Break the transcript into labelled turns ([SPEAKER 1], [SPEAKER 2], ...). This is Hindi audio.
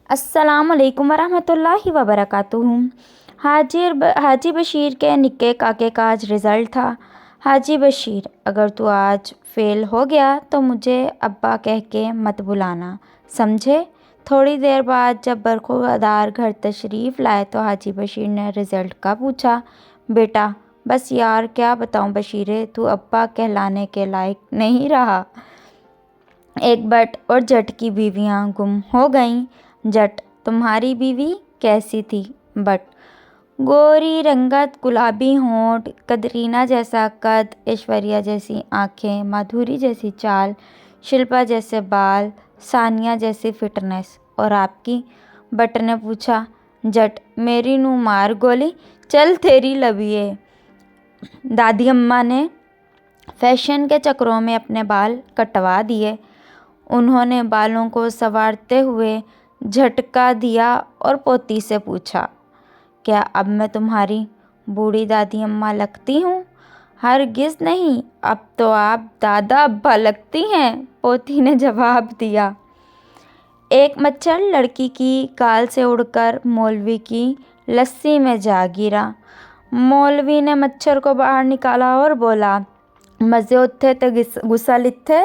[SPEAKER 1] अस्सलामुअलैकुम वरहमतुल्लाहि वबरकातुहू। हाजी बशीर के निक्के काके का आज रिज़ल्ट था। हाजी बशीर, अगर तू आज फेल हो गया तो मुझे अब्बा कह के मत बुलाना, समझे। थोड़ी देर बाद जब बरखुरदार घर तशरीफ़ लाए तो हाजी बशीर ने रिज़ल्ट का पूछा। बेटा, बस यार क्या बताऊँ बशीरे, तू अब्बा कहलाने के लायक नहीं रहा। एक बट और जट की बीवियाँ गुम हो गईं। जट, तुम्हारी बीवी कैसी थी? बट, गोरी रंगत, गुलाबी होंठ, कतरीना जैसा कद, ऐश्वर्या जैसी आंखें, माधुरी जैसी चाल, शिल्पा जैसे बाल, सानिया जैसी फिटनेस। और आपकी? बट ने पूछा। जट, मेरी नू मार गोली, चल तेरी लबिए। दादी अम्मा ने फैशन के चक्रों में अपने बाल कटवा दिए। उन्होंने बालों को संवारते हुए झटका दिया और पोती से पूछा, क्या अब मैं तुम्हारी बूढ़ी दादी अम्मा लगती हूँ? हरगिज़ नहीं, अब तो आप दादा अब्बा लगती हैं, पोती ने जवाब दिया। एक मच्छर लड़की की गाल से उड़कर मौलवी की लस्सी में जा गिरा। मौलवी ने मच्छर को बाहर निकाला और बोला, मज़े उत्थे ते गुस्सा लिथे।